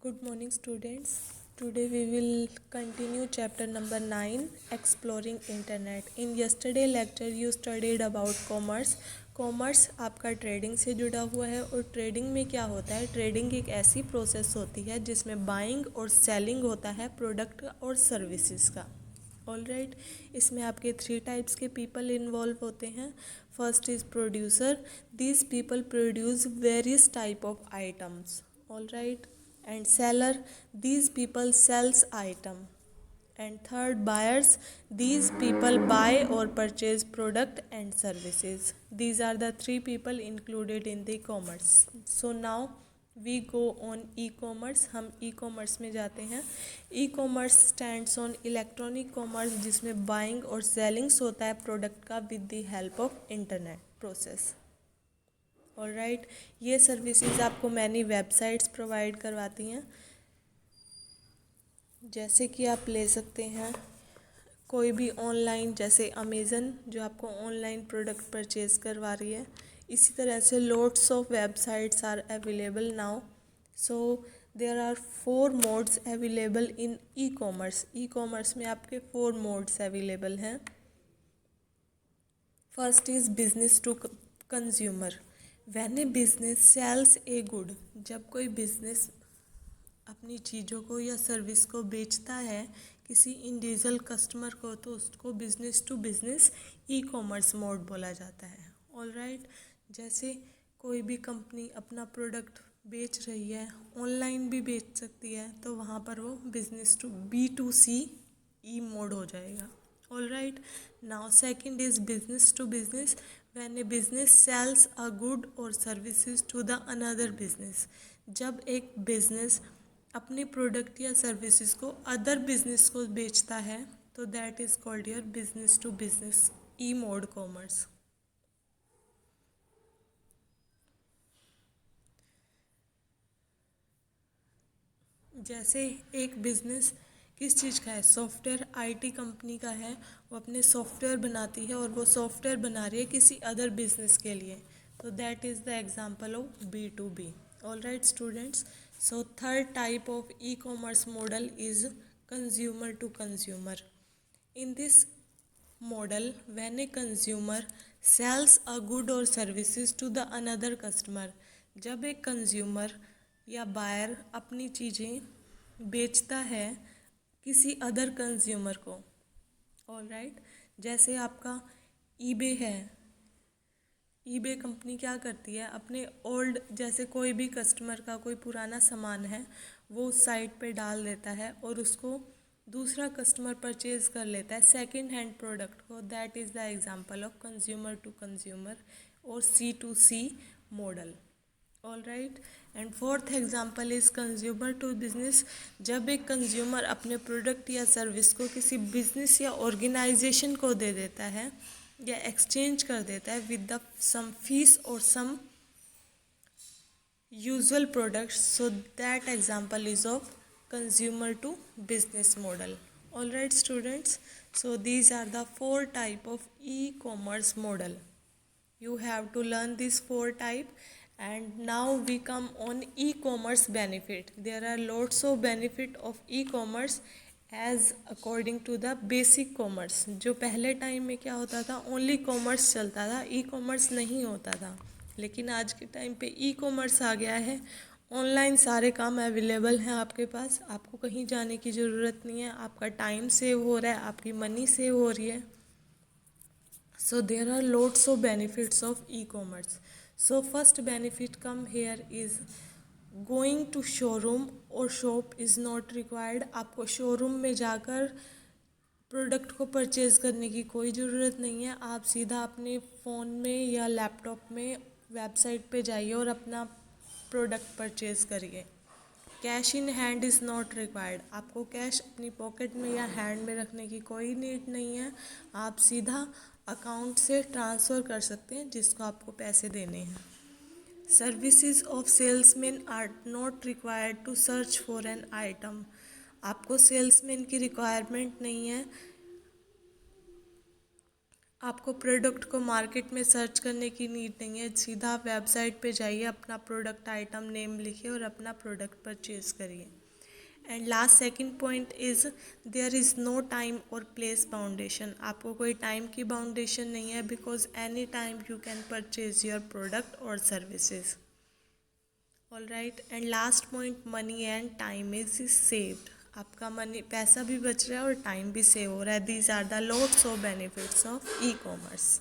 Good morning, students. Today we will continue chapter number 9, Exploring Internet. In yesterday lecture you studied about commerce. Commerce आपका trading से जुड़ा हुआ है और trading में क्या होता है, ट्रेडिंग एक ऐसी प्रोसेस होती है जिसमें बाइंग और सेलिंग होता है प्रोडक्ट और सर्विसेज का. ऑल राइट, इसमें आपके 3 टाइप्स के पीपल इन्वॉल्व होते हैं. First is producer. These people produce various type of items. All right. And seller, these people sells item. And third, buyers, these people buy or purchase product and services. These are the 3 people included in the commerce. So now we go on e-commerce. हम e-commerce में जाते हैं. e-commerce stands on electronic commerce जिसमें buying और selling होता है product का with the help of internet process. All right, ये सर्विसेज आपको मैनी वेबसाइट्स प्रोवाइड करवाती हैं. जैसे कि आप ले सकते हैं कोई भी ऑनलाइन, जैसे अमेज़न जो आपको ऑनलाइन प्रोडक्ट परचेज़ करवा रही है. इसी तरह से lots of websites are available now. So there are 4 modes available in E commerce. E commerce में आपके 4 मोड्स अवेलेबल हैं. First is business to consumer. When a business sells a good, जब कोई बिजनेस अपनी चीज़ों को या सर्विस को बेचता है किसी इंडिविजुअल कस्टमर को, तो उसको business to business E commerce mode बोला जाता है. ऑल राइट, जैसे कोई भी कंपनी अपना प्रोडक्ट बेच रही है, ऑनलाइन भी बेच सकती है, तो वहाँ पर वो business to B2C E mode हो जाएगा. All right. Now second is business to business. When a business sells a good or services to the another business, जब एक बिजनेस अपने प्रोडक्ट या सर्विसेज को अदर बिजनेस को बेचता है, तो that is called your business to business E mode commerce. जैसे एक बिजनेस किस चीज़ का है, सॉफ्टवेयर आईटी कंपनी का है, वो अपने सॉफ्टवेयर बनाती है और वो सॉफ्टवेयर बना रही है किसी अदर बिजनेस के लिए, तो that is the example of B2B. All right students. So third type of E commerce model is consumer to consumer. In this model when a consumer sells a good or services to the another customer, जब एक consumer या buyer अपनी चीज़ें बेचता है किसी other consumer को. All right. जैसे आपका ईबे है. ईबे कंपनी क्या करती है, अपने ओल्ड, जैसे कोई भी कस्टमर का कोई पुराना सामान है वो उस साइट पे डाल देता है और उसको दूसरा कस्टमर परचेज कर लेता है सेकंड हैंड प्रोडक्ट को. That is the example of consumer to consumer और C2C model. All right. And fourth example is consumer to business. जब एक कंज्यूमर अपने प्रोडक्ट या सर्विस को किसी बिजनेस या ऑर्गेनाइजेशन को दे देता है या एक्सचेंज कर देता है with the some fees or some usual products, so that example is of consumer to business model. All right students, so these are the 4 type of e-commerce model. You have to learn these 4 type. And now we come on e-commerce benefit. There are lots of benefit of e-commerce as according to the basic commerce. जो पहले time में क्या होता था, only commerce चलता था, e commerce नहीं होता था. लेकिन आज के टाइम पे ई कॉमर्स आ गया है. ऑनलाइन सारे काम अवेलेबल हैं आपके पास, आपको कहीं जाने की ज़रूरत नहीं है, आपका टाइम सेव हो रहा है, आपकी मनी सेव हो रही है. So there are lots of benefits of E commerce. So first benefit come here is going to showroom और शॉप इज़ नॉट रिक्वायर्ड. आपको शोरूम में जाकर प्रोडक्ट को परचेज़ करने की कोई ज़रूरत नहीं है. आप सीधा अपने फ़ोन में या लैपटॉप में वेबसाइट पे जाइए और अपना प्रोडक्ट परचेज़ करिए. Cash in hand is not required. आपको कैश अपनी पॉकेट में या हैंड में रखने की कोई नीड नहीं है. आप सीधा अकाउंट से ट्रांसफ़र कर सकते हैं जिसको आपको पैसे देने हैं. Services of salesman are not required to search for an item. आपको सेल्समैन की रिक्वायरमेंट नहीं है आपको प्रोडक्ट को मार्केट में सर्च करने की नीड नहीं है, सीधा आप वेबसाइट पे जाइए, अपना प्रोडक्ट आइटम नेम लिखिए और अपना प्रोडक्ट परचेज करिए। And last second point is there is no time or place boundation. आपको कोई टाइम की बाउंडेशन नहीं है, because any time you can purchase your product or services. All right, and last point, money and time is saved. आपका money, पैसा भी बच रहा है और टाइम भी सेव हो रहा है। These are the lots of benefits of e commerce.